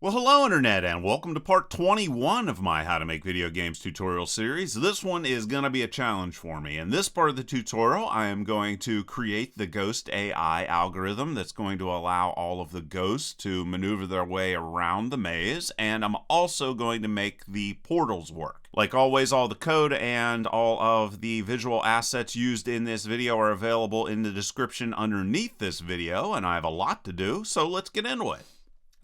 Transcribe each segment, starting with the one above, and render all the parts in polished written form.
Well, hello Internet, and welcome to part 21 of my How to Make Video Games tutorial series. This one is going to be a challenge for me. In this part of the tutorial, I am going to create the Ghost AI algorithm that's going to allow all of the ghosts to maneuver their way around the maze, and I'm also going to make the portals work. Like always, all the code and all of the visual assets used in this video are available in the description underneath this video, and I have a lot to do, so let's get into it.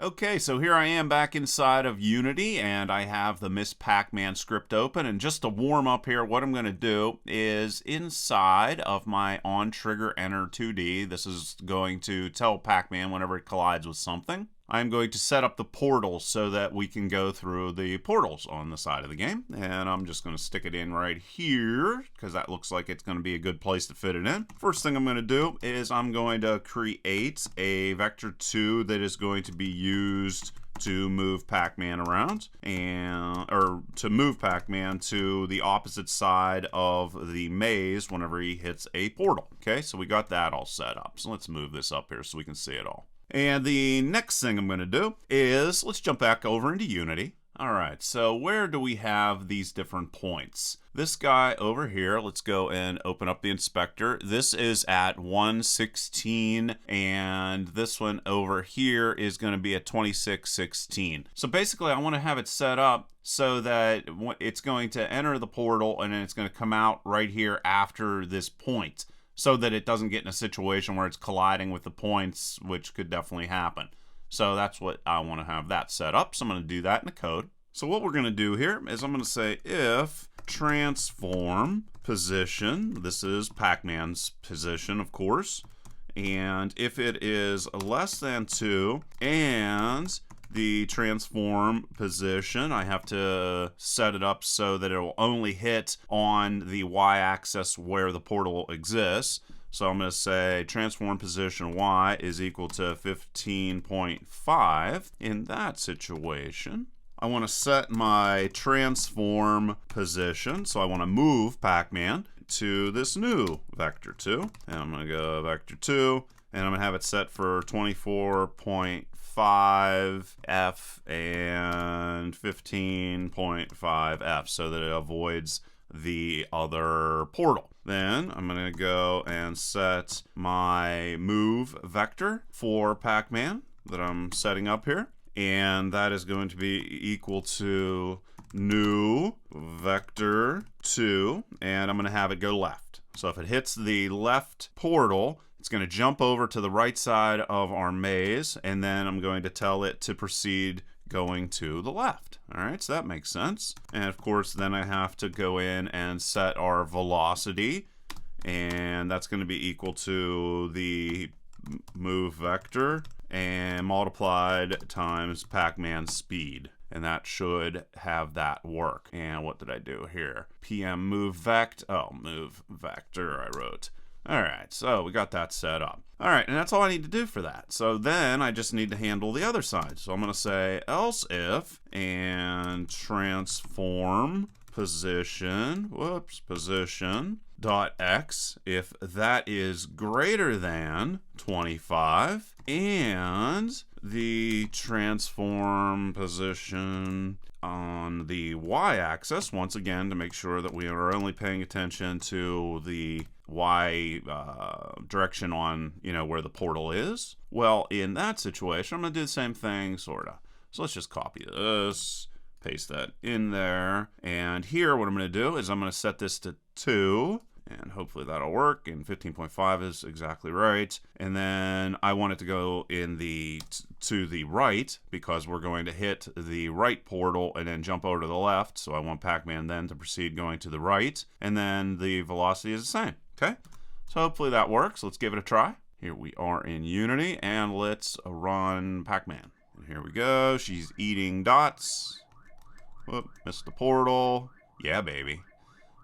Okay, so here I am back inside of Unity, and I have the Miss Pac-Man script open, and just to warm up here, what I'm going to do is inside of my Ontriggerenter 2D, this is going to tell Pac-Man whenever it collides with something. I'm going to set up the portals so that we can go through the portals on the side of the game, and I'm just going to stick it in right here because that looks like it's going to be a good place to fit it in. First thing I'm going to do is I'm going to create a vector 2 that is going to be used to move Pac-Man around, or to move Pac-Man to the opposite side of the maze whenever he hits a portal. Okay, so we got that all set up. So let's move this up here so we can see it all. And the next thing I'm going to do is let's jump back over into Unity. All right, so where do we have these different points? This guy over here, let's go and open up the inspector. This is at 116, and this one over here is going to be at 2616. So basically, I want to have it set up so that it's going to enter the portal, and then it's going to come out right here after this point, so that it doesn't get in a situation where it's colliding with the points, which could definitely happen. So that's what I want to have that set up. So I'm going to do that in the code. So what we're going to do here is I'm going to say if transform position, this is Pac-Man's position, of course, and if it is less than 2 and the transform position, I have to set it up so that it will only hit on the y-axis where the portal exists. So I'm going to say transform position y is equal to 15.5. In that situation, I want to set my transform position. So I want to move Pac-Man to this new vector 2. And I'm going to go vector 2, and I'm going to have it set for 24.5 F and 15.5F so that it avoids the other portal. Then I'm going to go and set my move vector for Pac-Man that I'm setting up here, and that is going to be equal to new vector 2, and I'm going to have it go left. So if it hits the left portal, it's going to jump over to the right side of our maze, and then I'm going to tell it to proceed going to the left. All right, so that makes sense. And of course, then I have to go in and set our velocity, and that's going to be equal to the move vector and multiplied times Pac-Man's speed. And that should have that work. And what did I do here? PM move vect. Oh, move vector I wrote. All right, so we got that set up. All right, and that's all I need to do for that. So then I just need to handle the other side. So I'm going to say else if and transform position, position dot x if that is greater than 25, and the transform position on the y-axis, once again, to make sure that we are only paying attention to the y direction on, where the portal is. Well, in that situation, I'm going to do the same thing, sort of. So let's just copy this, paste that in there, and here what I'm going to do is I'm going to set this to 2, and hopefully that'll work, and 15.5 is exactly right. And then I want it to go in to the right, because we're going to hit the right portal and then jump over to the left. So I want Pac-Man then to proceed going to the right, and then the velocity is the same. Okay, so hopefully that works. Let's give it a try. Here we are in Unity, and let's run Pac-Man. And here we go. She's eating dots. Whoop, missed the portal. Yeah, baby.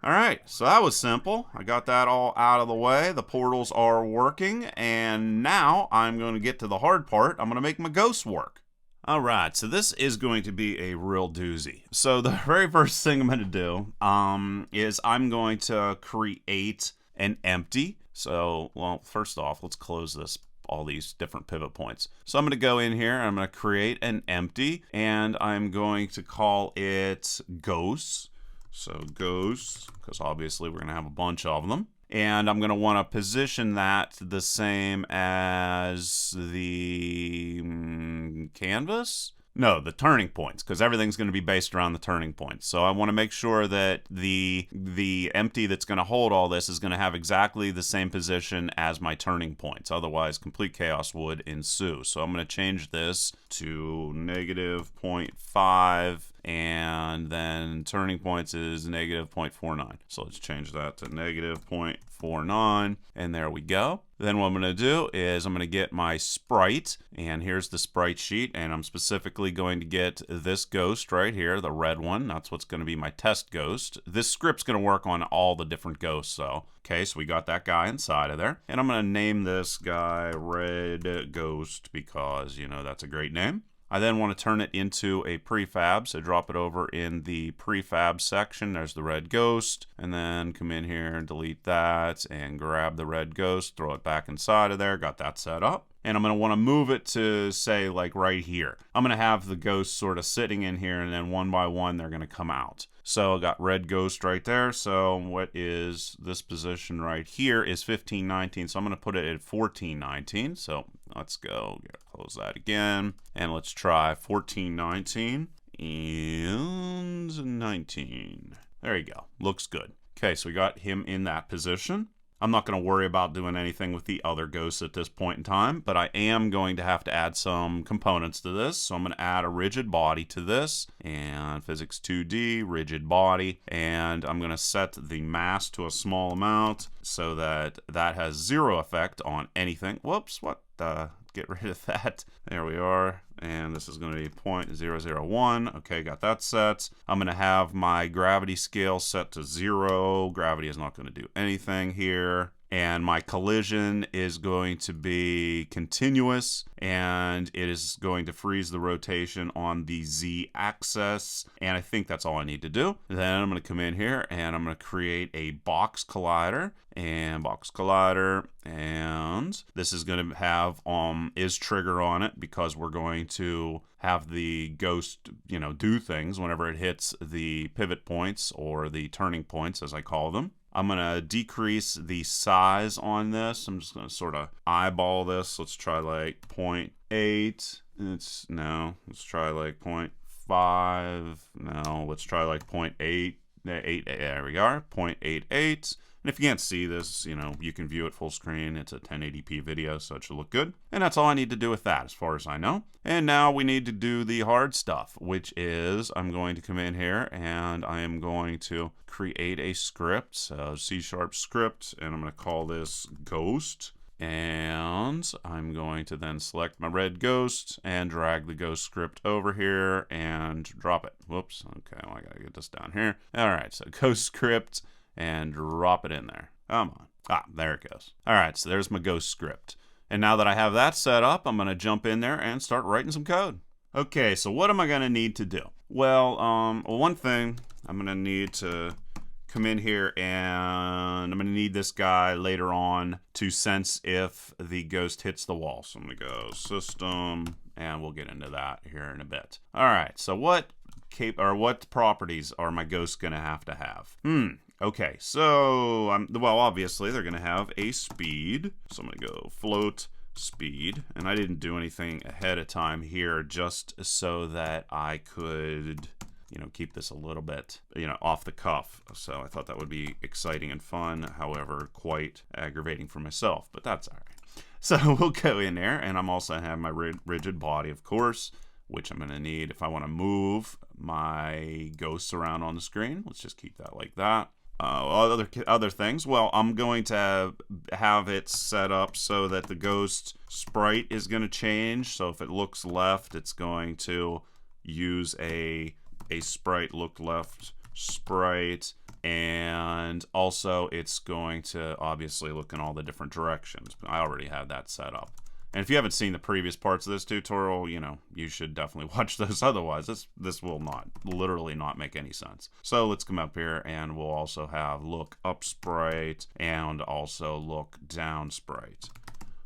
All right, so that was simple. I got that all out of the way. The portals are working, and now I'm going to get to the hard part. I'm going to make my ghosts work. All right, so this is going to be a real doozy. So the very first thing I'm going to do is I'm going to create an empty. So, well, first off, let's close this all these different pivot points. So I'm going to go in here and I'm going to create an empty, and I'm going to call it Ghosts. So Ghosts, because obviously we're going to have a bunch of them. And I'm going to want to position that the same as the canvas. No, the turning points, because everything's going to be based around the turning points. So I want to make sure that the empty that's going to hold all this is going to have exactly the same position as my turning points. Otherwise, complete chaos would ensue. So I'm going to change this to -0.5, and then turning points is -0.49. So let's change that to -0.49, and there we go. Then what I'm going to do is I'm going to get my sprite, and here's the sprite sheet, and I'm specifically going to get this ghost right here, the red one. That's what's going to be my test ghost. This script's going to work on all the different ghosts, so. Okay, so we got that guy inside of there. And I'm going to name this guy Red Ghost because, you know, that's a great name. I then want to turn it into a prefab, so drop it over in the prefab section. There's the red ghost, and then come in here and delete that and grab the red ghost, throw it back inside of there. Got that set up. And I'm going to want to move it to, say, like right here. I'm going to have the ghosts sort of sitting in here, and then one by one they're going to come out. So I got red ghost right there. So what is this position right here is 1519. So I'm going to put it at 1419. So let's go. Close that again. And let's try 1419 and 19. There you go. Looks good. Okay, so we got him in that position. I'm not going to worry about doing anything with the other ghosts at this point in time, but I am going to have to add some components to this. So I'm going to add a rigid body to this, and physics 2D, rigid body, and I'm going to set the mass to a small amount so that that has 0 effect on anything. Whoops, what the? Get rid of that. There we are. And this is going to be 0.001. Okay, got that set. I'm going to have my gravity scale set to 0. Gravity is not going to do anything here. And my collision is going to be continuous, and it is going to freeze the rotation on the z-axis, and I think that's all I need to do. Then I'm going to come in here and I'm going to create a box collider, and this is going to have is trigger on it, because we're going to have the ghost, you know, do things whenever it hits the pivot points, or the turning points as I call them. I'm going to decrease the size on this. I'm just going to sort of eyeball this. Let's try like 0.8. Let's try like 0.5. No, let's try like 0.8. There we are, 0.88. And if you can't see this, you know, you can view it full screen. It's a 1080p video, so it should look good. And that's all I need to do with that, as far as I know. And now we need to do the hard stuff, which is I'm going to come in here and I am going to create a script, so C# script, and I'm going to call this Ghost. And I'm going to then select my red ghost and drag the ghost script over here and drop it. Whoops. Okay, well, I got to get this down here. All right, so ghost script, and drop it in there. Come on. Ah, there it goes. All right, so there's my ghost script. And now that I have that set up, I'm going to jump in there and start writing some code. Okay, so what am I going to need to do? Well, one thing, I'm going to need to come in here, and I'm going to need this guy later on to sense if the ghost hits the wall. So I'm going to go system, and we'll get into that here in a bit. All right, so what properties are my ghosts going to have? Okay, so, well, obviously they're going to have a speed. So I'm going to go float speed. And I didn't do anything ahead of time here just so that I could, you know, keep this a little bit, you know, off the cuff. So I thought that would be exciting and fun, however, quite aggravating for myself, but that's all right. So we'll go in there, and I'm also have my rigid body, of course, which I'm going to need if I want to move my ghosts around on the screen. Let's just keep that like that. Other things, well, I'm going to have it set up so that the ghost sprite is going to change. So if it looks left, it's going to use a sprite look left sprite, and also it's going to obviously look in all the different directions. I already have that set up. And if you haven't seen the previous parts of this tutorial, you know, you should definitely watch those. Otherwise, this will literally not make any sense. So let's come up here, and we'll also have look up sprite and also look down sprite.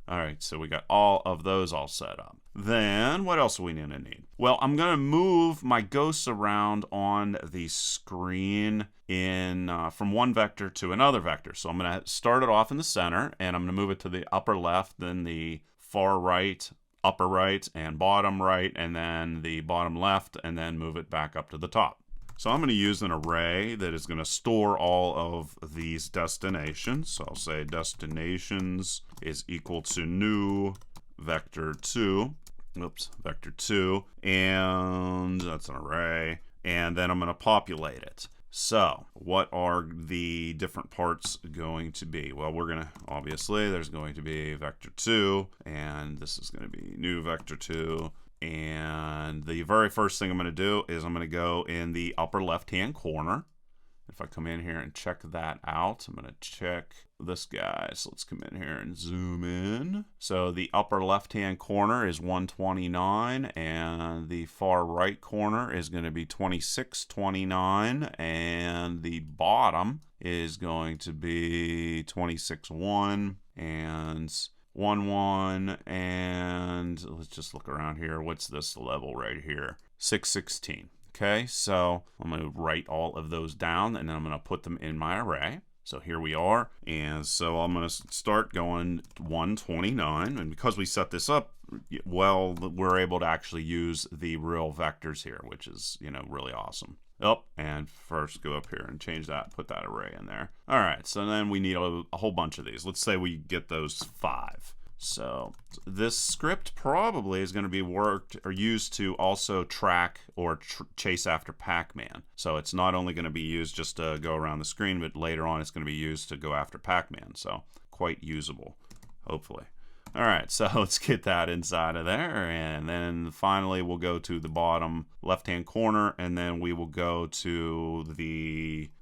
All right, so we got all of those all set up. Then what else are we going to need? Well, I'm going to move my ghosts around on the screen in from one vector to another vector. So I'm going to start it off in the center, and I'm going to move it to the upper left, then the far right, upper right, and bottom right, and then the bottom left, and then move it back up to the top. So I'm going to use an array that is going to store all of these destinations. So I'll say destinations is equal to new vector 2. Oops, vector 2. And that's an array. And then I'm going to populate it. So what are the different parts going to be? Well, we're going to, obviously, there's going to be vector 2. And this is going to be new vector 2. And the very first thing I'm going to do is I'm going to go in the upper left-hand corner. If I come in here and check that out, I'm going to check this guy. So let's come in here and zoom in. So the upper left-hand corner is 129, and the far right corner is going to be 2629, and the bottom is going to be 26.1, and 1.1, and let's just look around here. What's this level right here? 616. Okay, so I'm going to write all of those down, and then I'm going to put them in my array. So here we are, and so I'm going to start going 129, and because we set this up well, we're able to actually use the real vectors here, which is, you know, really awesome. Oh, and first go up here and change that, put that array in there. All right, so then we need a whole bunch of these. Let's say we get those 5. So this script probably is going to be worked or used to also track or chase after Pac-Man. So it's not only going to be used just to go around the screen, but later on it's going to be used to go after Pac-Man. So quite usable, hopefully. All right, so let's get that inside of there, and then finally we'll go to the bottom left-hand corner, and then we will go to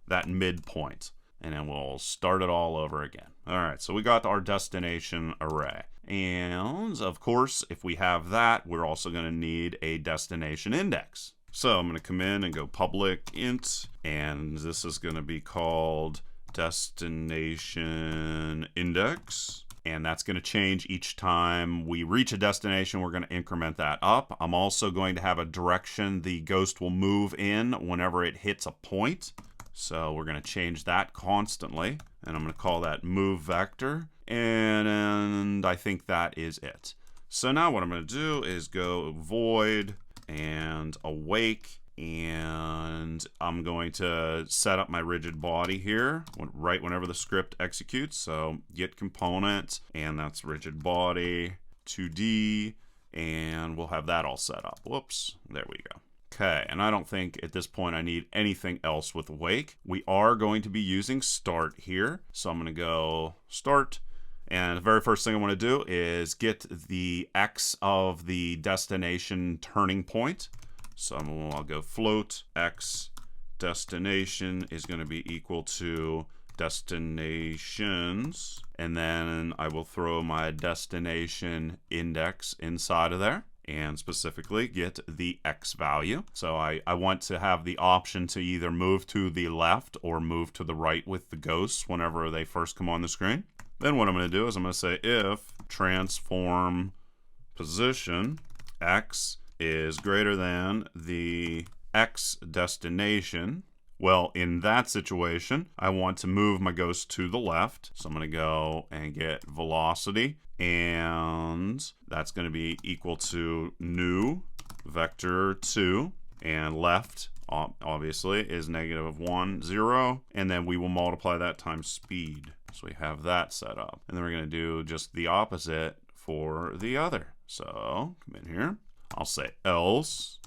that midpoint, and then we'll start it all over again. All right, so we got our destination array, and of course, if we have that, we're also going to need a destination index. So I'm going to come in and go public int, and this is going to be called destination index. And that's going to change each time we reach a destination. We're going to increment that up. I'm also going to have a direction the ghost will move in whenever it hits a point. So we're going to change that constantly. And I'm going to call that move vector. And I think that is it. So now what I'm going to do is go void and awake. And I'm going to set up my rigid body here right whenever the script executes. So get component, and that's rigid body 2D, and we'll have that all set up. Whoops, there we go. Okay, and I don't think at this point I need anything else with awake. We are going to be using start here. So I'm going to go start. And the very first thing I want to do is get the X of the destination turning point. So I'll go float X destination is going to be equal to destinations, and then I will throw my destination index inside of there and specifically get the X value. So I want to have the option to either move to the left or move to the right with the ghosts whenever they first come on the screen. Then what I'm going to do is I'm going to say if transform position X is greater than the X destination. Well, in that situation, I want to move my ghost to the left. So I'm going to go and get velocity, and that's going to be equal to new vector 2, and left obviously is -1, 0, and then we will multiply that times speed. So we have that set up, and then we're going to do just the opposite for the other. So come in here, I'll say else,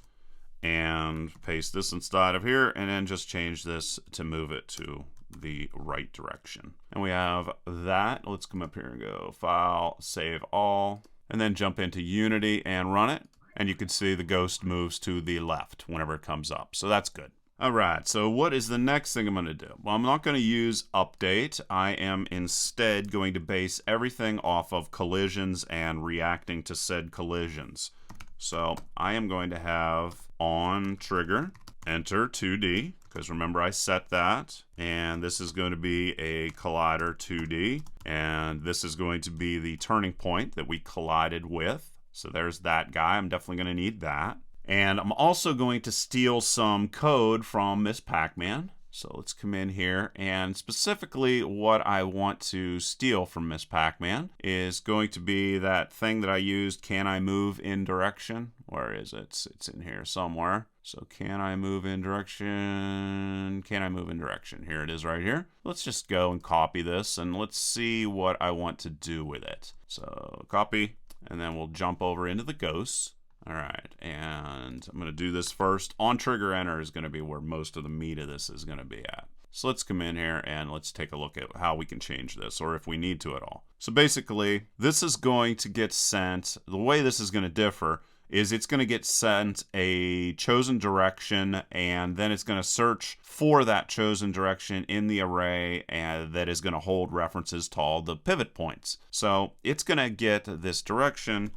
and paste this inside of here, and then just change this to move it to the right direction. And we have that. Let's come up here and go file, save all, and then jump into Unity and run it. And you can see the ghost moves to the left whenever it comes up. So that's good. All right, so what is the next thing I'm going to do? Well, I'm not going to use update. I am instead going to base everything off of collisions and reacting to said collisions. So I am going to have on trigger enter 2D, because remember I set that, and this is going to be a collider 2D, and this is going to be the turning point that we collided with. So there's that guy. I'm definitely going to need that. And I'm also going to steal some code from Miss Pac-Man. So let's come in here, and specifically what I want to steal from Miss Pac-Man is going to be that thing that I used, can I move in direction? Where is it? It's in here somewhere. So can I move in direction? Can I move in direction? Here it is right here. Let's just go and copy this, and let's see what I want to do with it. So copy, and then we'll jump over into the ghosts. All right, and I'm going to do this first. Ontriggerenter is going to be where most of the meat of this is going to be at. So let's come in here and let's take a look at how we can change this, or if we need to at all. So basically, this is going to get sent, the way this is going to differ is it's going to get sent a chosen direction, and then it's going to search for that chosen direction in the array, and that is going to hold references to all the pivot points. So it's going to get this direction,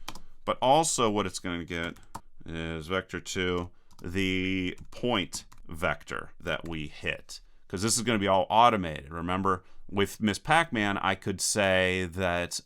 but also what it's going to get is vector 2, the point vector that we hit. Because this is going to be all automated. Remember, with Miss Pac-Man, I could say that,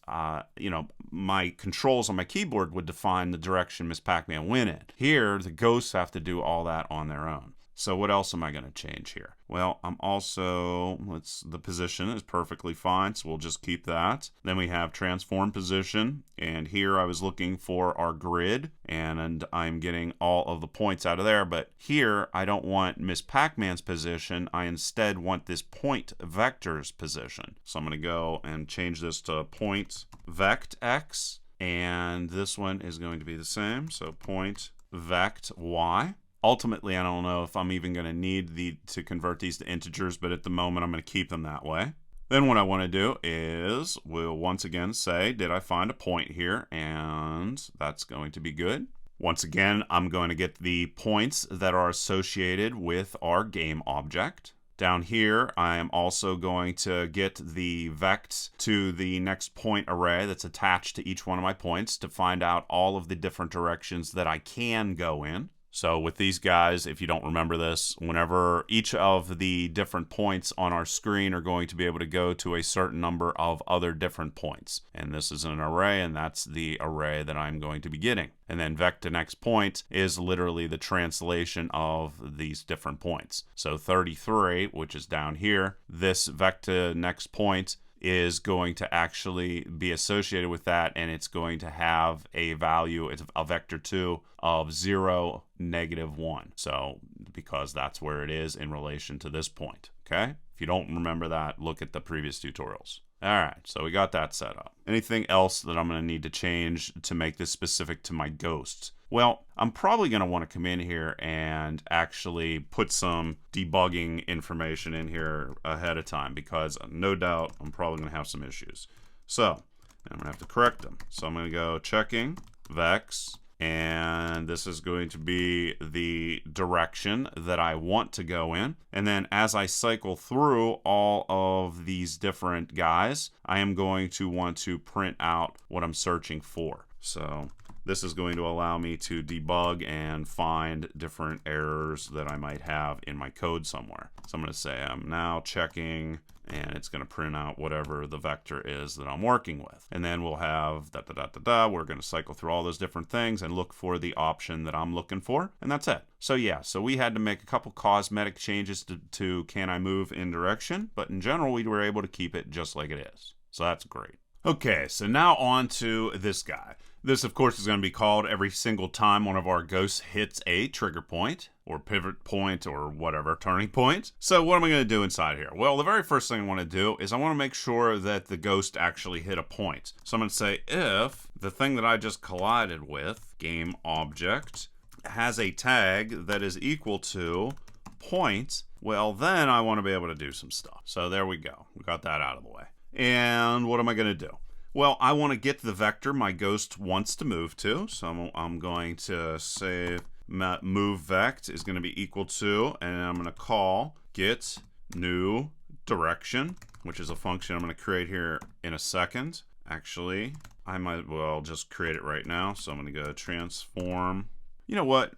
my controls on my keyboard would define the direction Miss Pac-Man went in. Here, the ghosts have to do all that on their own. So what else am I going to change here? Well, I'm also, the position is perfectly fine, so we'll just keep that. Then we have transform position, and here I was looking for our grid, and I'm getting all of the points out of there, but here I don't want Miss Pac-Man's position, I instead want this point vector's position. So I'm going to go and change this to point vect x, and this one is going to be the same, so point vect y. Ultimately, I don't know if I'm even going to need to convert these to integers, but at the moment I'm going to keep them that way. Then what I want to do is we'll once again say, did I find a point here? And that's going to be good. Once again, I'm going to get the points that are associated with our game object. Down here, I am also going to get the vect to the next point array that's attached to each one of my points to find out all of the different directions that I can go in. So with these guys, if you don't remember this, whenever each of the different points on our screen are going to be able to go to a certain number of other different points. And this is an array, and that's the array that I'm going to be getting. And then vect to next point is literally the translation of these different points. So 33, which is down here, this vect to next point is going to actually be associated with that, and it's going to have a value, it's a vector 2 of 0, -1. So because that's where it is in relation to this point. Okay, if you don't remember that, look at the previous tutorials. All right, so we got that set up. Anything else that I'm going to need to change to make this specific to my ghosts? Well, I'm probably going to want to come in here and actually put some debugging information in here ahead of time, because no doubt I'm probably going to have some issues. So I'm going to have to correct them. So I'm going to go checking vex, and this is going to be the direction that I want to go in. And then as I cycle through all of these different guys, I am going to want to print out what I'm searching for. So this is going to allow me to debug and find different errors that I might have in my code somewhere. So I'm going to say I'm now checking, and it's going to print out whatever the vector is that I'm working with. And then we'll have we're going to cycle through all those different things and look for the option that I'm looking for, and that's it. So yeah, so we had to make a couple cosmetic changes to can I move in direction, but in general we were able to keep it just like it is. So that's great. Okay, so now on to this guy. This, of course, is going to be called every single time one of our ghosts hits a trigger point, or pivot point, or whatever, turning point. So what am I going to do inside here? Well, the very first thing I want to do is I want to make sure that the ghost actually hit a point. So I'm going to say if the thing that I just collided with, game object, has a tag that is equal to point, well, then I want to be able to do some stuff. So there we go. We got that out of the way. And what am I going to do? Well, I want to get the vector my ghost wants to move to. So I'm going to say move vect is going to be equal to, and I'm going to call get new direction, which is a function I'm going to create here in a second. Actually, I might well just create it right now. So I'm going to go transform. You know what?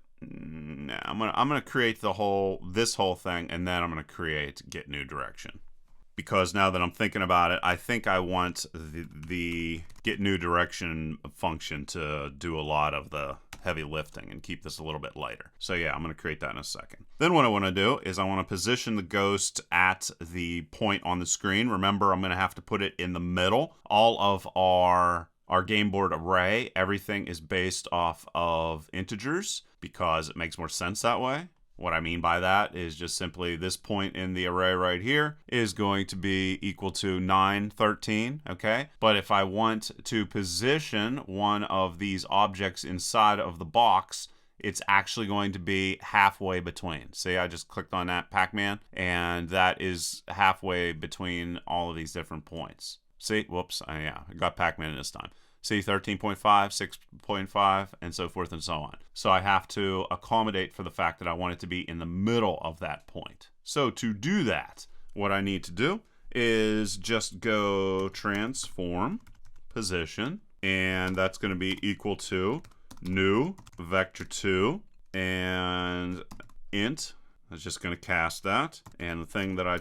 Nah, I'm gonna create this whole thing, and then I'm gonna create get new direction. Because now that I'm thinking about it, I think I want the get new direction function to do a lot of the heavy lifting and keep this a little bit lighter. So yeah, I'm going to create that in a second. Then what I want to do is I want to position the ghost at the point on the screen. Remember, I'm going to have to put it in the middle. All of our game board array, everything is based off of integers because it makes more sense that way. What I mean by that is just simply this point in the array right here is going to be equal to 9, 13, okay? But if I want to position one of these objects inside of the box, it's actually going to be halfway between. See, I just clicked on that Pac-Man, and that is halfway between all of these different points. See, whoops, yeah, I got Pac-Man this time. See, 13.5, 6.5, and so forth and so on. So I have to accommodate for the fact that I want it to be in the middle of that point. So to do that, what I need to do is just go transform position, and that's going to be equal to new vector2 and int. I'm just going to cast that, and the thing that I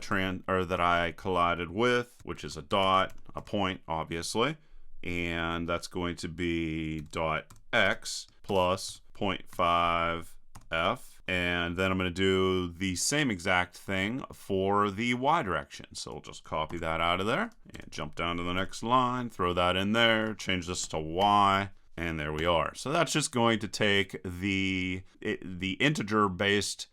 collided with, which is a dot, a point, obviously. And that's going to be .x plus 0.5f. And then I'm going to do the same exact thing for the y direction. So we'll just copy that out of there and jump down to the next line, throw that in there, change this to y, and there we are. So that's just going to take the integer-based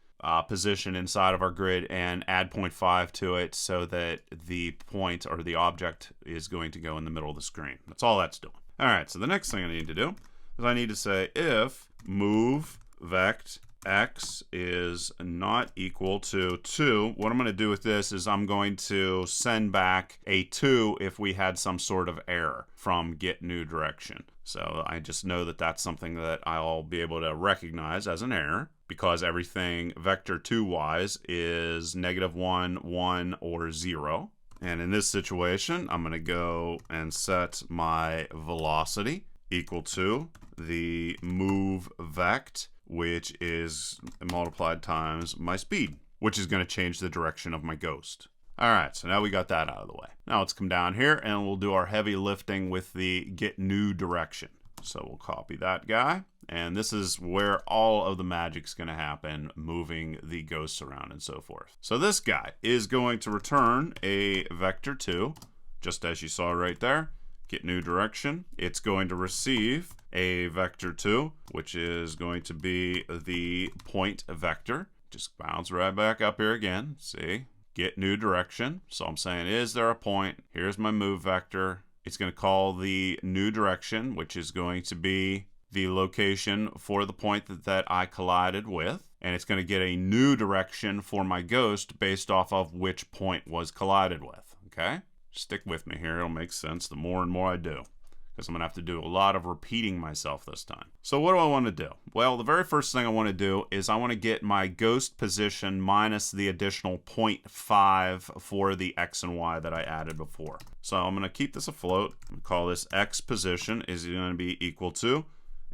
position inside of our grid and add 0.5 to it so that the point or the object is going to go in the middle of the screen. That's all that's doing. All right, so the next thing I need to do is I need to say if move vect x is not equal to 2, what I'm going to do with this is I'm going to send back a 2 if we had some sort of error from get new direction. So I just know that that's something that I'll be able to recognize as an error because everything vector 2-wise is -1, 1, or 0. And in this situation, I'm going to go and set my velocity equal to the move vect, which is multiplied times my speed, which is going to change the direction of my ghost. All right, so now we got that out of the way. Now let's come down here and we'll do our heavy lifting with the get new direction. So we'll copy that guy, and this is where all of the magic's going to happen, moving the ghosts around and so forth. So this guy is going to return a vector 2, just as you saw right there. Get new direction. It's going to receive a vector 2, which is going to be the point vector. Just bounce right back up here again. See? Get new direction. So I'm saying, is there a point? Here's my move vector. It's going to call the new direction, which is going to be the location for the point that I collided with. And it's going to get a new direction for my ghost based off of which point was collided with. Okay? Stick with me here. It'll make sense the more and more I do, because I'm going to have to do a lot of repeating myself this time. So what do I want to do? Well, the very first thing I want to do is I want to get my ghost position minus the additional 0.5 for the x and y that I added before. So I'm going to keep this afloat. I'm going to call this x position is going to be equal to,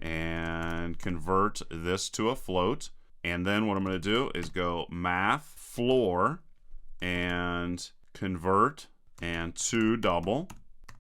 and convert this to a float. And then what I'm going to do is go math floor and convert and to double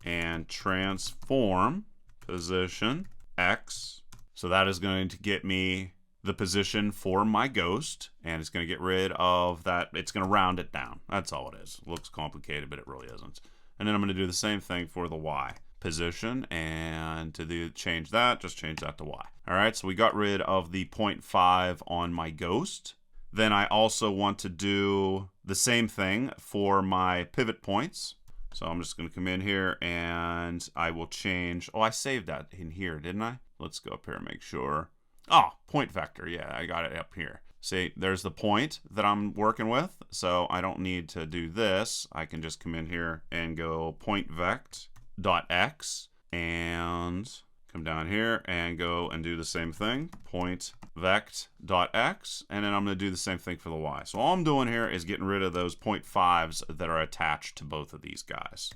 and transform position x. So that is going to get me the position for my ghost, and it's going to get rid of that. It's going to round it down. That's all it is. It looks complicated, but it really isn't. And then I'm going to do the same thing for the y position, and to change that, just change that to y. All right, so we got rid of the 0.5 on my ghost. Then I also want to do the same thing for my pivot points. So I'm just going to come in here and I will change. Oh, I saved that in here, didn't I? Let's go up here and make sure. Oh, point vector. Yeah, I got it up here. See, there's the point that I'm working with. So I don't need to do this. I can just come in here and go point vect.x and come down here and go and do the same thing. Point vect.x, and then I'm going to do the same thing for the y. So all I'm doing here is getting rid of those 0.5s that are attached to both of these guys.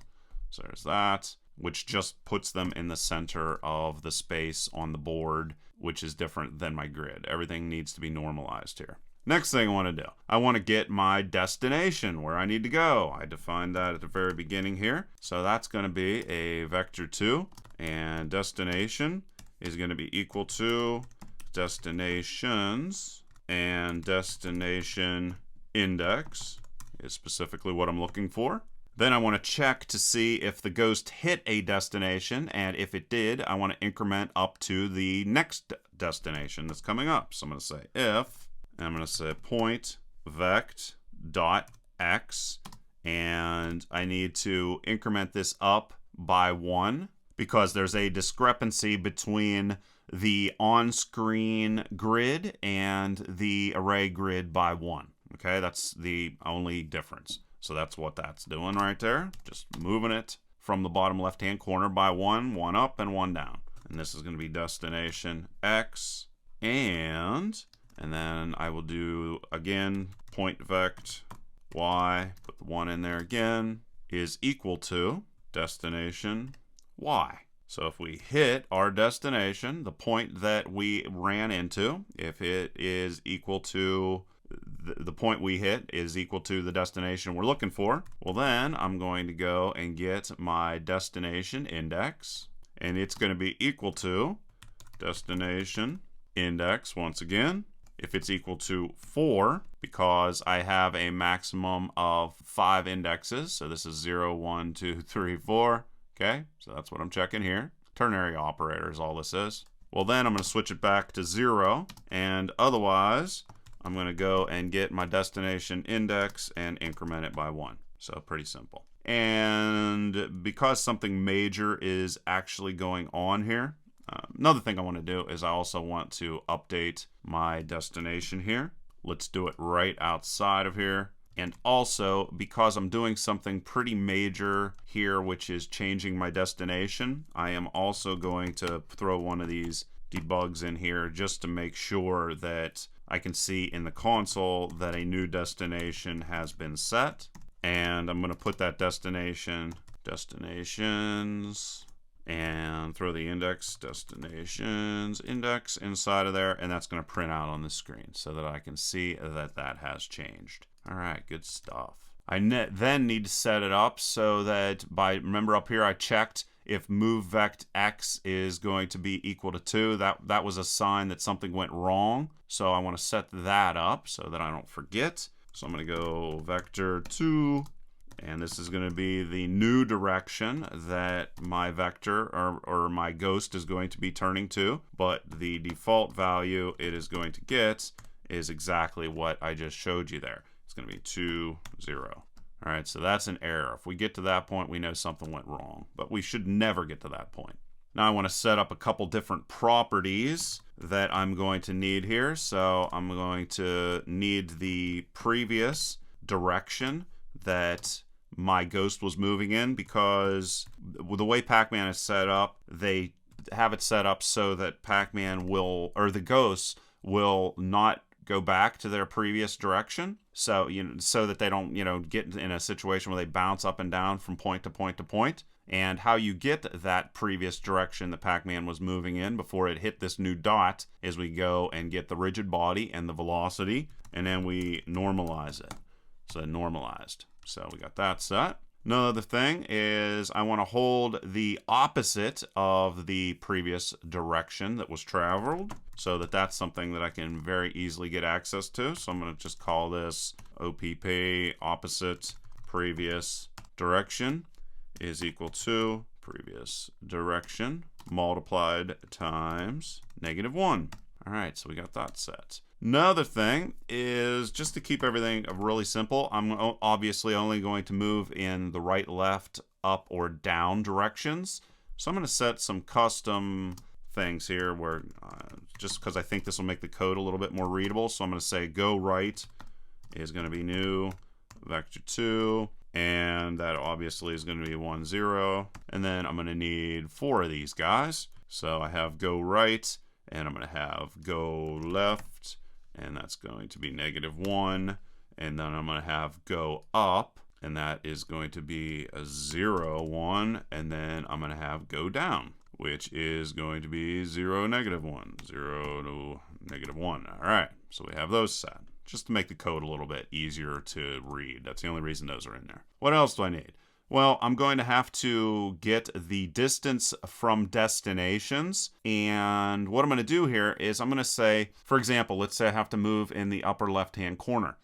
So there's that, which just puts them in the center of the space on the board which is different than my grid. Everything needs to be normalized here. Next thing I want to do, I want to get my destination, where I need to go. I defined that at the very beginning here. So that's going to be a vector 2, and destination is going to be equal to destinations, and destination index is specifically what I'm looking for. Then I want to check to see if the ghost hit a destination, and if it did, I want to increment up to the next destination that's coming up. So I'm going to say if, and I'm going to say point vect dot x, and I need to increment this up by 1 because there's a discrepancy between the on-screen grid and the array grid by 1. Okay, that's the only difference. So that's what that's doing right there. Just moving it from the bottom left-hand corner by 1, 1 up and 1 down. And this is going to be destination x, and then I will do, again, point vect y, put the 1 in there again, is equal to destination y. So if we hit our destination, the point that we ran into, if it is equal to the point we hit is equal to the destination we're looking for, well then I'm going to go and get my destination index, and it's going to be equal to destination index once again. If it's equal to 4, because I have a maximum of 5 indexes, so this is 0, 1, 2, 3, 4. Okay, so that's what I'm checking here. Ternary operator is all this is. Well then I'm going to switch it back to 0, and otherwise I'm going to go and get my destination index and increment it by 1. So pretty simple. And because something major is actually going on here, another thing I want to do is I also want to update my destination here. Let's do it right outside of here. And also, because I'm doing something pretty major here, which is changing my destination, I am also going to throw one of these debugs in here just to make sure that I can see in the console that a new destination has been set. And I'm going to put that destinations, and throw the index, destinations, index inside of there, and that's going to print out on the screen so that I can see that that has changed. All right, good stuff. I then need to set it up so that remember up here I checked if move vect x is going to be equal to 2. That was a sign that something went wrong. So I want to set that up so that I don't forget. So I'm going to go vector 2, and this is going to be the new direction that my vector or my ghost is going to be turning to. But the default value it is going to get is exactly what I just showed you there. It's going to be 2, 0. All right, so that's an error. If we get to that point, we know something went wrong, but we should never get to that point. Now I want to set up a couple different properties that I'm going to need here. So I'm going to need the previous direction that my ghost was moving in, because the way Pac-Man is set up, they have it set up so that Pac-Man will, or the ghosts will not go back to their previous direction, so so that they don't get in a situation where they bounce up and down from point to point to point. And how you get that previous direction that Pac-Man was moving in before it hit this new dot is we go and get the rigid body and the velocity, and then we normalize it. So normalized. So we got that set. Another thing is I want to hold the opposite of the previous direction that was traveled, so that that's something that I can very easily get access to. So I'm going to just call this OPP opposite previous direction is equal to previous direction multiplied times -1. All right, so we got that set. Another thing is, just to keep everything really simple, I'm obviously only going to move in the right, left, up, or down directions. So I'm going to set some custom things here where, just because I think this will make the code a little bit more readable. So I'm going to say go right is going to be new vector 2, and that obviously is going to be 1, 0. And then I'm going to need 4 of these guys. So I have go right, and I'm going to have go left, and that's going to be -1. And then I'm going to have go up, and that is going to be a 0, 1. And then I'm going to have go down. which is going to be 0, -1. 0 to -1. All right, so we have those set, just to make the code a little bit easier to read. That's the only reason those are in there. What else do I need? Well, I'm going to have to get the distance from destinations. And what I'm going to do here is I'm going to say, for example, let's say I have to move in the upper left-hand corner.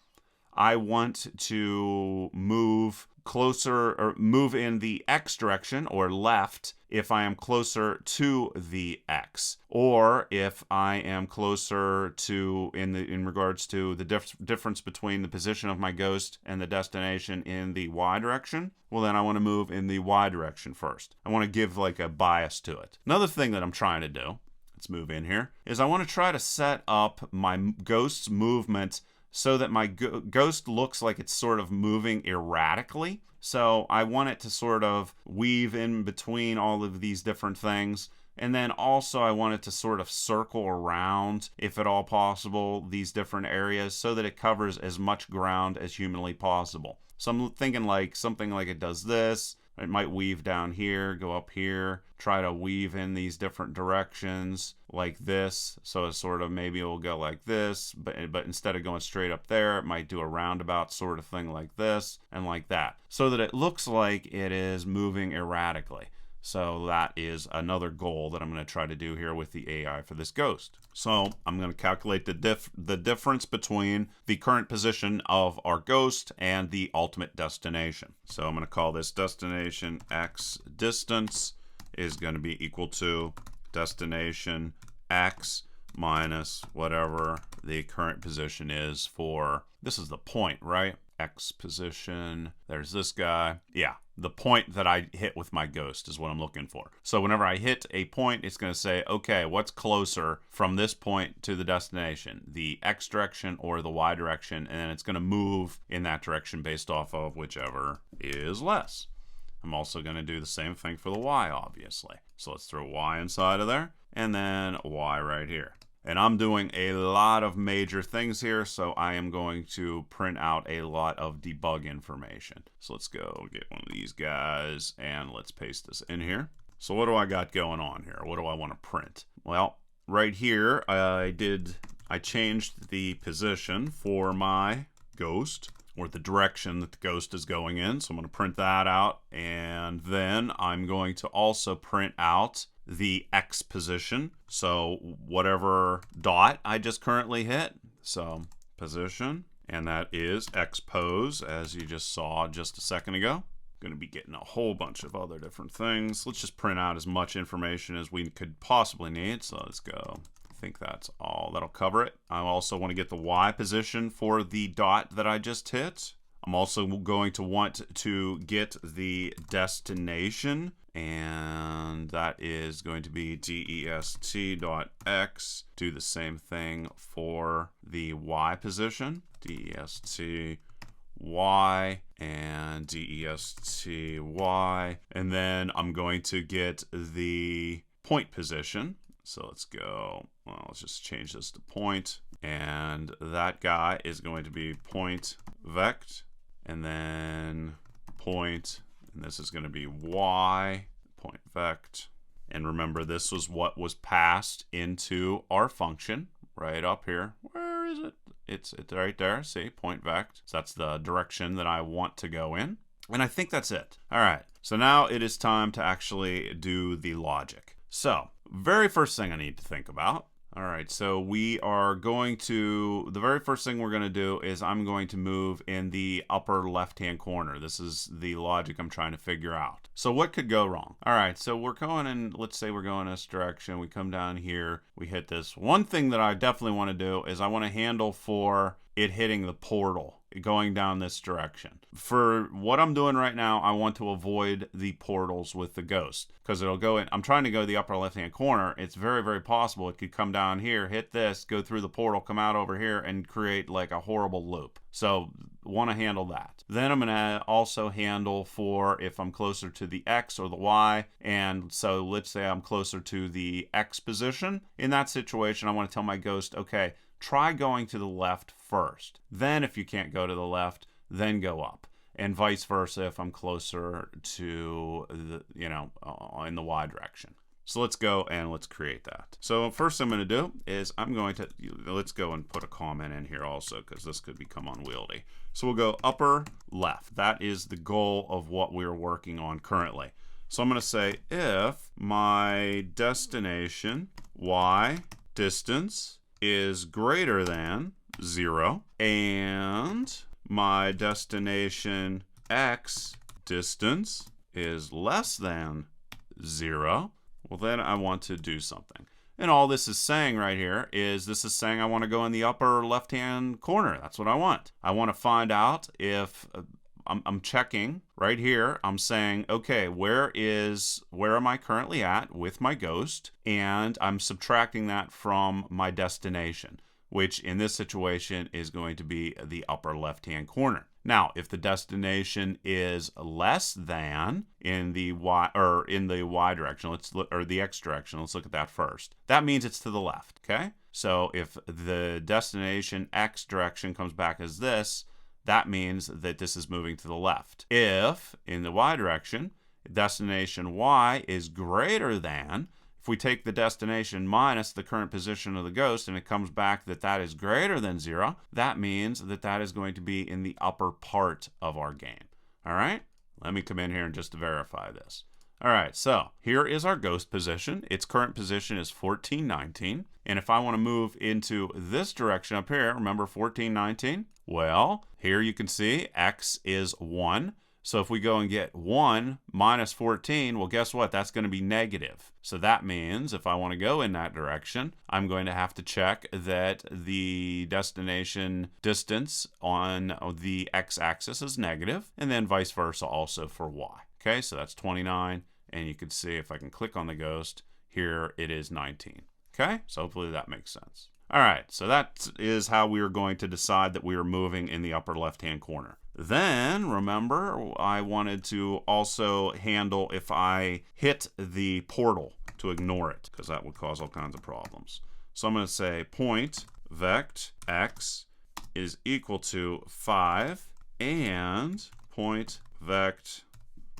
I want to move closer, or move in the X direction, or left, if I am closer to the X, or if I am closer to, in regards to the difference between the position of my ghost and the destination in the Y direction, well, then I want to move in the Y direction first. I want to give like a bias to it. Another thing that I'm trying to do, let's move in here, is I want to try to set up my ghost's movement so that my ghost looks like it's sort of moving erratically. So I want it to sort of weave in between all of these different things. And then also I want it to sort of circle around, if at all possible, these different areas so that it covers as much ground as humanly possible. So I'm thinking like something like it does this. It might weave down here, go up here, try to weave in these different directions like this. So it's sort of, maybe it will go like this, but instead of going straight up there, it might do a roundabout sort of thing like this and like that, so that it looks like it is moving erratically. So that is another goal that I'm going to try to do here with the AI for this ghost. So I'm going to calculate the difference between the current position of our ghost and the ultimate destination. So I'm going to call this destination X distance is going to be equal to destination X minus whatever the current position is for, this is the point, right? X position, there's this guy. Yeah, the point that I hit with my ghost is what I'm looking for. So whenever I hit a point, it's going to say, okay, what's closer from this point to the destination, the X direction or the Y direction, and then it's going to move in that direction based off of whichever is less. I'm also going to do the same thing for the Y, obviously. So let's throw Y inside of there, and then Y right here. And I'm doing a lot of major things here, so I am going to print out a lot of debug information. So let's go get one of these guys, and let's paste this in here. So what do I got going on here? What do I want to print? Well, right here, I changed the position for my ghost, or the direction that the ghost is going in. So I'm going to print that out, and then I'm going to also print out the X position. So whatever dot I just currently hit, so position, and that is X pose, as you just saw just a second ago. Going to be getting a whole bunch of other different things. Let's just print out as much information as we could possibly need. So let's go. I think that's all. That'll cover it. I also want to get the Y position for the dot that I just hit. I'm also going to want to get the destination, and that is going to be dest.x. Do the same thing for the Y position, dest Y and desty, and then I'm going to get the point position. So let's go, well, let's just change this to point, and that guy is going to be point vect, and then point, and this is going to be Y, point vect. And remember, this was what was passed into our function right up here. Where is it? It's right there. See, point vect. So that's the direction that I want to go in. And I think that's it. All right. So now it is time to actually do the logic. So very first thing I need to think about. All right, so we are going to, the very first thing we're going to do is I'm going to move in the upper left-hand corner. This is the logic I'm trying to figure out. So what could go wrong? All right, so we're going in, let's say we're going this direction. We come down here, we hit this. One thing that I definitely want to do is I want to handle for it hitting the portal, going down this direction. For what I'm doing right now, I want to avoid the portals with the ghost, because it'll go in. I'm trying to go the upper left hand corner. It's very, very possible it could come down here, hit this, go through the portal, come out over here, and create like a horrible loop. So want to handle that. Then I'm going to also handle for if I'm closer to the X or the Y. And so let's say I'm closer to the X position. In that situation, I want to tell my ghost, okay, try going to the left first. Then if you can't go to the left, then go up. And vice versa if I'm closer to the, in the Y direction. So let's go and let's create that. So first I'm going to do is I'm going to, let's go and put a comment in here also, because this could become unwieldy. So we'll go upper left. That is the goal of what we're working on currently. So I'm going to say if my destination y distance is greater than 0 and my destination x distance is less than 0, well, then I want to do something. And all this is saying right here is this is saying I want to go in the upper left-hand corner. That's what I want. I want to find out if I'm checking right here. I'm saying, okay, where am I currently at with my ghost? And I'm subtracting that from my destination, which in this situation is going to be the upper left-hand corner. Now, if the destination is less than in the y direction, or the x direction, let's look at that first. That means it's to the left, okay? So if the destination x direction comes back as this, that means that this is moving to the left. If in the y direction, destination y is greater than, if we take the destination minus the current position of the ghost and it comes back that that is greater than 0, that means that that is going to be in the upper part of our game. All right, let me come in here and just verify this. All right, so here is our ghost position. Its current position is 1419. And if I want to move into this direction up here, remember 1419? Well, here you can see x is 1. So if we go and get 1 minus 14, well, guess what? That's going to be negative. So that means if I want to go in that direction, I'm going to have to check that the destination distance on the x-axis is negative, and then vice versa also for y. Okay, so that's 29, and you can see if I can click on the ghost, here it is 19. Okay, so hopefully that makes sense. All right, so that is how we are going to decide that we are moving in the upper left-hand corner. Then, remember, I wanted to also handle if I hit the portal to ignore it, because that would cause all kinds of problems. So I'm going to say point vect x is equal to 5 and point vect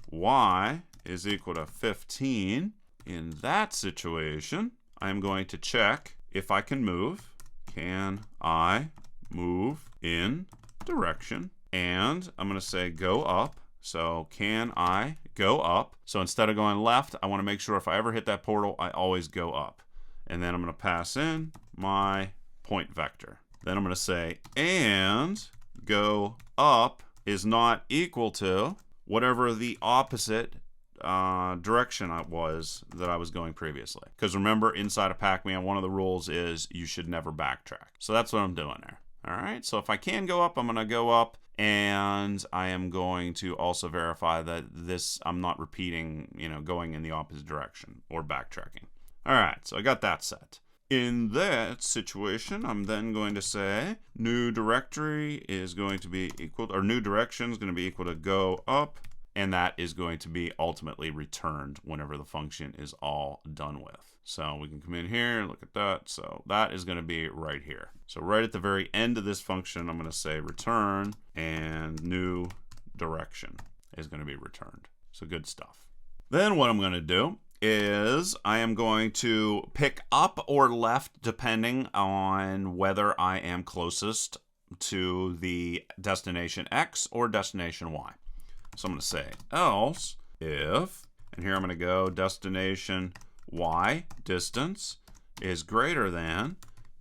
y is equal to 15. In that situation, I'm going to check if I can move. Can I move in direction? And I'm going to say go up. So can I go up? So instead of going left, I want to make sure if I ever hit that portal, I always go up. And then I'm going to pass in my point vector. Then I'm going to say and go up is not equal to whatever the opposite direction was that I was going previously. Because remember, inside of Pac-Man, one of the rules is you should never backtrack. So that's what I'm doing there. All right, so if I can go up, I'm going to go up. And I am going to also verify that I'm not repeating, going in the opposite direction or backtracking. All right, so I got that set. In that situation, I'm then going to say new directory is going to be equal, or new direction is going to be equal to go up, and that is going to be ultimately returned whenever the function is all done with. So we can come in here and look at that. So that is going to be right here. So right at the very end of this function, I'm going to say return, and new direction is going to be returned. So good stuff. Then what I'm going to do is I am going to pick up or left depending on whether I am closest to the destination X or destination Y. So I'm going to say else if, and here I'm going to go destination Y distance is greater than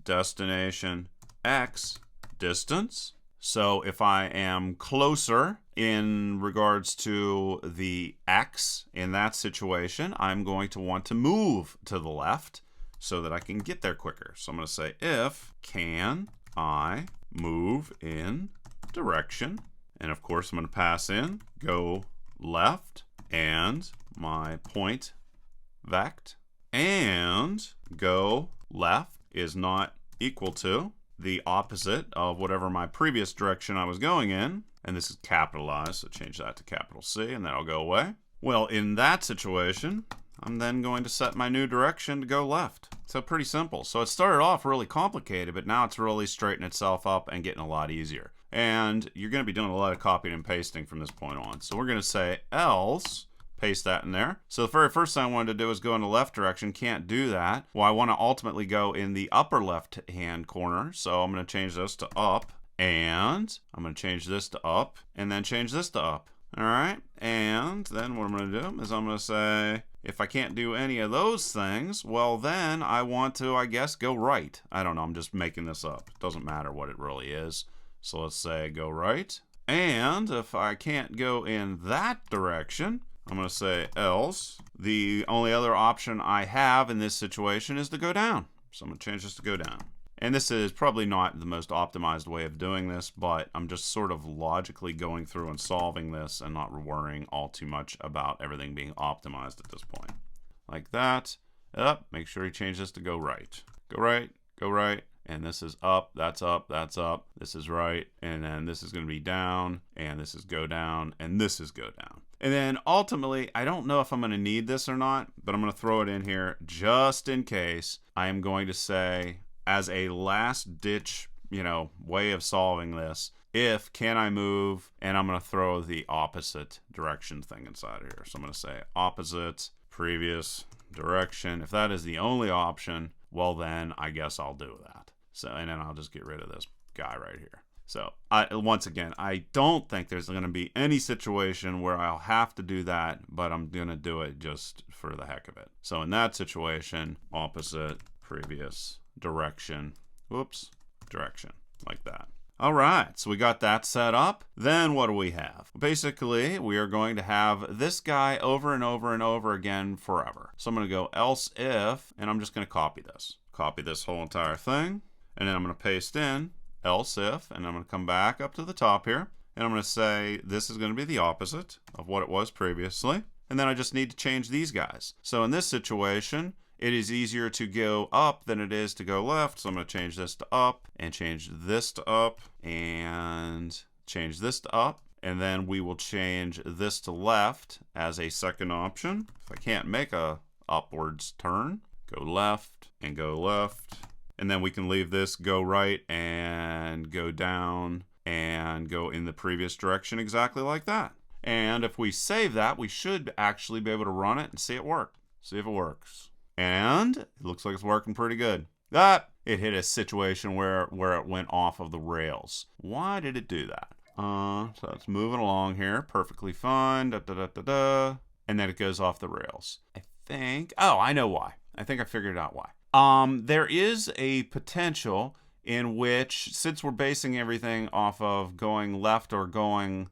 destination X distance. So if I am closer in regards to the X in that situation, I'm going to want to move to the left so that I can get there quicker. So I'm going to say if can I move in direction, and of course I'm going to pass in go left and my point vect, and go left is not equal to the opposite of whatever my previous direction I was going in, and this is capitalized, so change that to capital C and that'll go away. Well, in that situation, I'm then going to set my new direction to go left. So pretty simple. So it started off really complicated, but now it's really straightening itself up and getting a lot easier. And you're going to be doing a lot of copying and pasting from this point on. So we're going to say else paste that in there. So the very first thing I wanted to do is go in the left direction. Can't do that. Well, I want to ultimately go in the upper left-hand corner. So I'm going to change this to up. And I'm going to change this to up. And then change this to up. All right. And then what I'm going to do is I'm going to say, if I can't do any of those things, well, then I want to, I guess, go right. I don't know. I'm just making this up. It doesn't matter what it really is. So let's say go right. And if I can't go in that direction, I'm going to say else. The only other option I have in this situation is to go down. So I'm going to change this to go down. And this is probably not the most optimized way of doing this, but I'm just sort of logically going through and solving this and not worrying all too much about everything being optimized at this point. Like that. Up. Make sure you change this to go right. Go right. Go right. And this is up. That's up. That's up. This is right. And then this is going to be down. And this is go down. And this is go down. And then ultimately, I don't know if I'm going to need this or not, but I'm going to throw it in here just in case. I am going to say, as a last ditch, way of solving this, if can I move, and I'm going to throw the opposite direction thing inside here. So I'm going to say opposite previous direction. If that is the only option, well then I guess I'll do that. So, and then I'll just get rid of this guy right here. So once again, I don't think there's going to be any situation where I'll have to do that, but I'm going to do it just for the heck of it. So in that situation, opposite previous direction, direction, like that. All right, so we got that set up. Then what do we have? Basically, we are going to have this guy over and over and over again forever. So I'm going to go else if, and I'm just going to copy this whole entire thing, and then I'm going to paste in else if, and I'm going to come back up to the top here, and I'm going to say this is going to be the opposite of what it was previously, and then I just need to change these guys. So in this situation, it is easier to go up than it is to go left. So I'm going to change this to up and change this to up and change this to up. And then we will change this to left as a second option. If I can't make a upwards turn, go left and go left. And then we can leave this go right and go down and go in the previous direction exactly like that. And if we save that, we should actually be able to run it and see it work. See if it works. And it looks like it's working pretty good. It hit a situation where it went off of the rails. Why did it do that? So it's moving along here perfectly fine. And then it goes off the rails. I think, I know why. I think I figured out why. There is a potential in which, since we're basing everything off of going left or going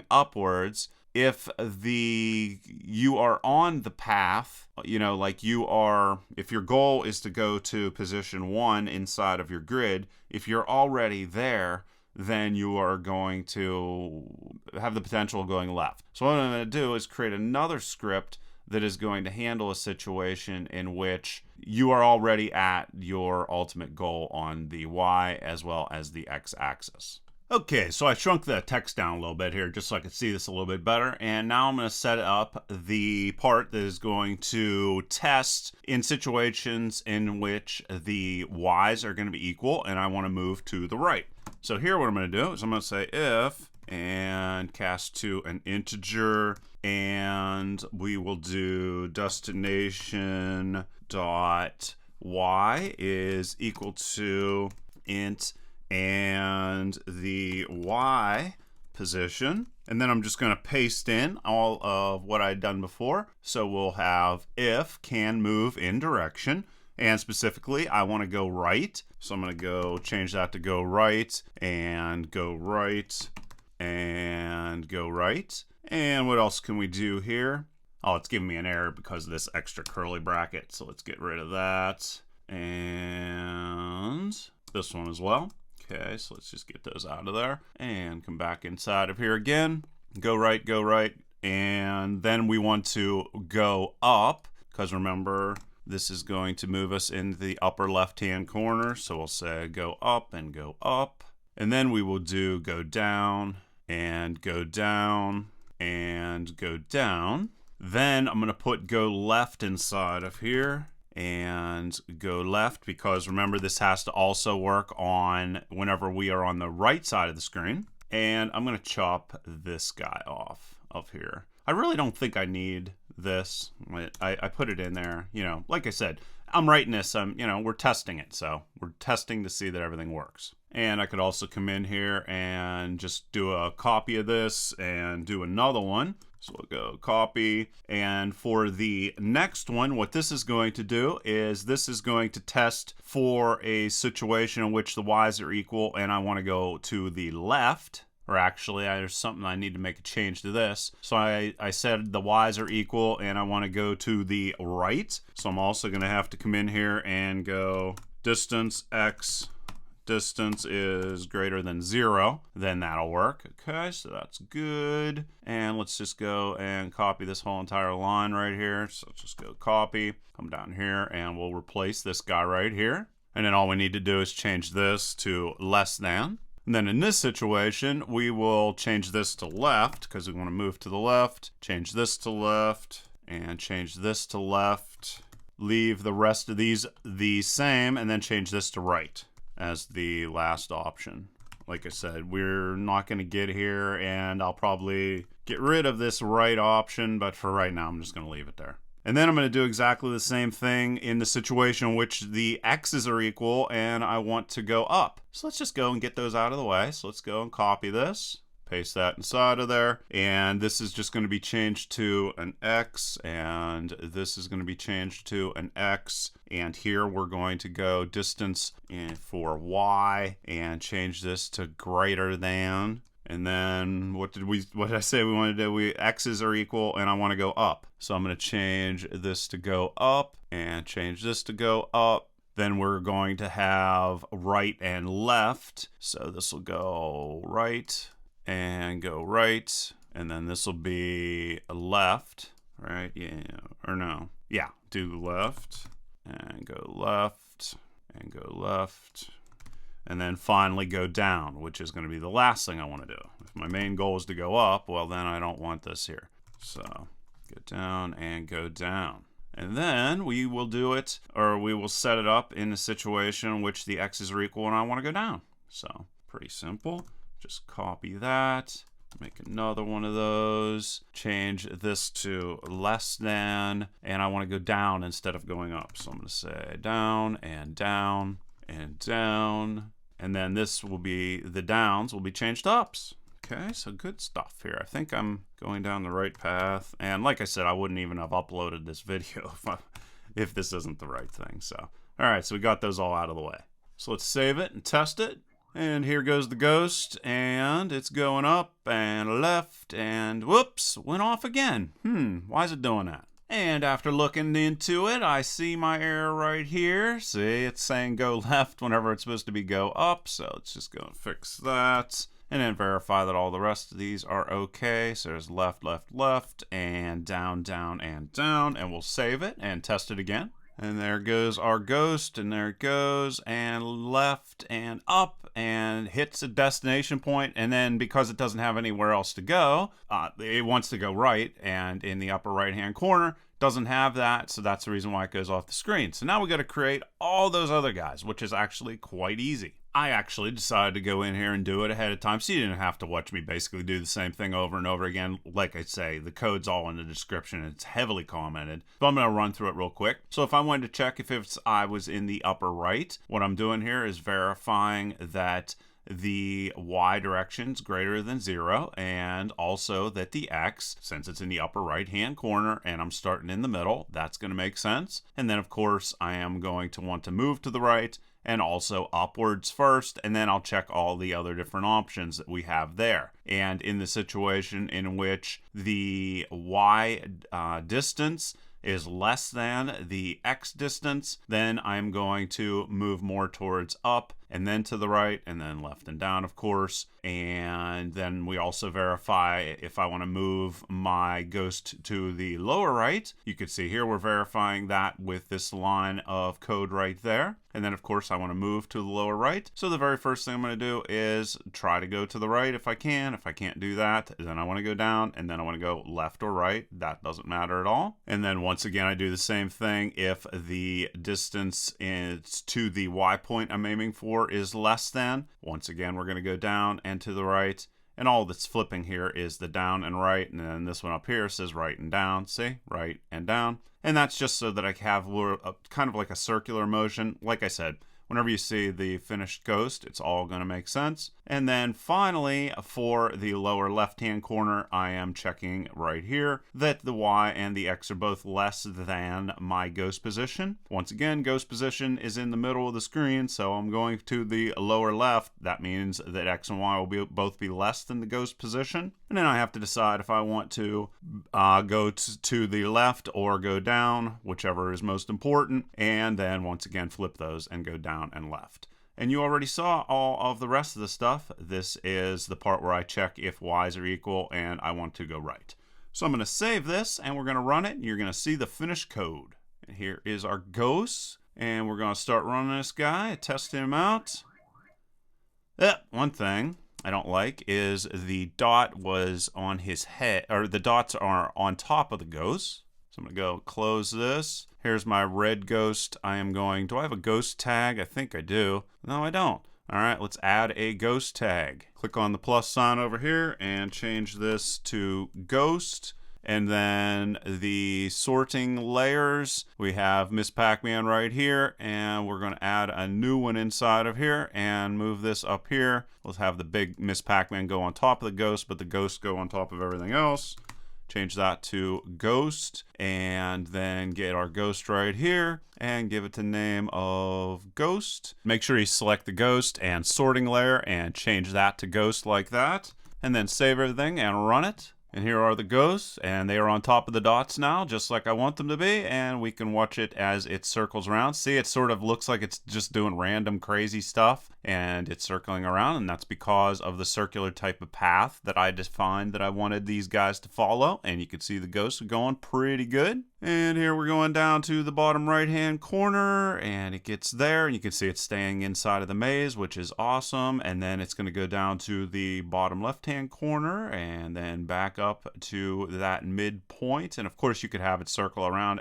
upwards, if you are on the path, if your goal is to go to position 1 inside of your grid, if you're already there, then you are going to have the potential of going left. So what I'm going to do is create another script that is going to handle a situation in which you are already at your ultimate goal on the Y as well as the X axis. Okay, so I shrunk the text down a little bit here just so I could see this a little bit better. And now I'm going to set up the part that is going to test in situations in which the Y's are going to be equal and I want to move to the right. So here what I'm going to do is I'm going to say if and cast to an integer, and we will do destination dot y is equal to int and the Y position. And then I'm just going to paste in all of what I'd done before. So we'll have if can move in direction. And specifically, I want to go right. So I'm going to go change that to go right and go right and go right. And what else can we do here? Oh, it's giving me an error because of this extra curly bracket. So let's get rid of that. And this one as well. Okay, so let's just get those out of there and come back inside of here again. Go right, and then we want to go up because remember, this is going to move us into the upper left-hand corner. So we'll say go up and go up. And then we will do go down and go down and go down. Then I'm going to put go left inside of here. And go left because remember this has to also work on whenever we are on the right side of the screen. And I'm going to chop this guy off of here. I really don't think I need this. I put it in there, you know, like I said, I'm writing this, you know, we're testing it. So we're testing to see that everything works. And I could also come in here and just do a copy of this and do another one. So we'll go copy. And for the next one, what this is going to do is this is going to test for a situation in which the y's are equal and I want to go to the left. Or actually, there's something I need to make a change to this. So I said the y's are equal and I want to go to the right. So I'm also going to have to come in here and go distance x distance is greater than 0, then that'll work. Okay, so that's good. And let's just go and copy this whole entire line right here. So let's just go copy, come down here, and we'll replace this guy right here. And then all we need to do is change this to less than. And then in this situation, we will change this to left because we want to move to the left. Change this to left and change this to left. Leave the rest of these the same and then change this to right as the last option. Like I said, we're not going to get here and I'll probably get rid of this right option, but for right now, I'm just going to leave it there. And then I'm going to do exactly the same thing in the situation in which the x's are equal and I want to go up. So let's just go and get those out of the way. So let's go and copy this, paste that inside of there. And this is just going to be changed to an x and this is going to be changed to an x. And here we're going to go distance for y and change this to greater than. And then what did I say we want to do? X's are equal and I want to go up. So I'm going to change this to go up and change this to go up. Then we're going to have right and left. So this will go right and go right. And then this will be left, right? Yeah, or no. Yeah, do left and go left and go left. And then finally go down, which is going to be the last thing I want to do. If my main goal is to go up, well, then I don't want this here. So go down and go down. And then we will do it, or we will set it up in a situation in which the x's are equal and I want to go down. So pretty simple. Just copy that. Make another one of those. Change this to less than, and I want to go down instead of going up. So I'm going to say down and down and down, and then this will be, the downs will be changed to ups. Okay, so good stuff here. I think I'm going down the right path, and like I said, I wouldn't even have uploaded this video if this isn't the right thing. So all right, so we got those all out of the way. So let's save it and test it. And here goes the ghost, and it's going up and left, and whoops, went off again. Why is it doing that? And after looking into it, I see my error right here. See, it's saying go left whenever it's supposed to be go up. So let's just go and fix that. And then verify that all the rest of these are okay. So there's left, left, left, and down, down, and down. And we'll save it and test it again. And there goes our ghost, and there it goes, and left and up, and hits a destination point, and then because it doesn't have anywhere else to go, it wants to go right, and in the upper right-hand corner, doesn't have that, so that's the reason why it goes off the screen. So now we got to create all those other guys, which is actually quite easy. I actually decided to go in here and do it ahead of time, so you didn't have to watch me basically do the same thing over and over again. Like I say, the code's all in the description. It's heavily commented, but I'm going to run through it real quick. So if I wanted to check if I was in the upper right, what I'm doing here is verifying that the y direction's greater than 0, and also that the x, since it's in the upper right hand corner and I'm starting in the middle, that's going to make sense. And then of course I am going to want to move to the right and also upwards first, and then I'll check all the other different options that we have there. And in the situation in which the y distance is less than the x distance, then I'm going to move more towards up and then to the right and then left and down, of course. And then we also verify if I want to move my ghost to the lower right. You can see here we're verifying that with this line of code right there. And then of course I want to move to the lower right. So the very first thing I'm going to do is try to go to the right if I can. If I can't do that, then I want to go down, and then I want to go left or right. That doesn't matter at all. And then once again I do the same thing if the distance is to the y point I'm aiming for is less than. Once again we're going to go down and to the right, And all that's flipping here is the down and right, and then this one up here says right and down. See? Right and down. And that's just so that I have kind of like a circular motion. Like I said, whenever you see the finished ghost, it's all going to make sense. And then finally, for the lower left-hand corner, I am checking right here that the Y and the X are both less than my ghost position. Once again, ghost position is in the middle of the screen, so I'm going to the lower left. That means that X and Y will both be less than the ghost position. And then I have to decide if I want to go to the left or go down, whichever is most important. And then once again, flip those and go down and left. And you already saw all of the rest of the stuff. This is the part where I check if Y's are equal and I want to go right. So I'm going to save this and we're going to run it. And you're going to see the finished code. And here is our ghost. And we're going to start running this guy, test him out. One thing I don't like is the dot was on his head, or the dots are on top of the ghost. So I'm going to go close this. Here's my red ghost. Do I have a ghost tag? I think I do. No, I don't. All right, let's add a ghost tag. Click on the plus sign over here and change this to ghost. And then the sorting layers, we have Miss Pac-Man right here, and we're going to add a new one inside of here and move this up here. Let's have the big Miss Pac-Man go on top of the ghost, but the ghost go on top of everything else. Change that to ghost, and then get our ghost right here and give it the name of ghost. Make sure you select the ghost and sorting layer and change that to ghost like that, and then save everything and run it. And here are the ghosts, and they are on top of the dots now, just like I want them to be, and we can watch it as it circles around. See, it sort of looks like it's just doing random crazy stuff, and it's circling around, and that's because of the circular type of path that I defined that I wanted these guys to follow, and you can see the ghosts are going pretty good. And here we're going down to the bottom right-hand corner, and it gets there, and you can see it's staying inside of the maze, which is awesome. And then it's going to go down to the bottom left-hand corner, and then back up to that midpoint. And of course, you could have it circle around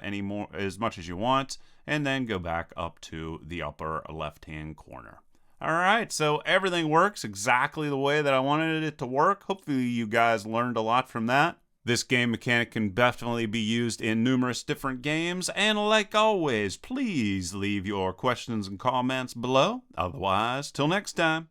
as much as you want, and then go back up to the upper left-hand corner. All right, so everything works exactly the way that I wanted it to work. Hopefully, you guys learned a lot from that. This game mechanic can definitely be used in numerous different games, and like always, please leave your questions and comments below. Otherwise, till next time.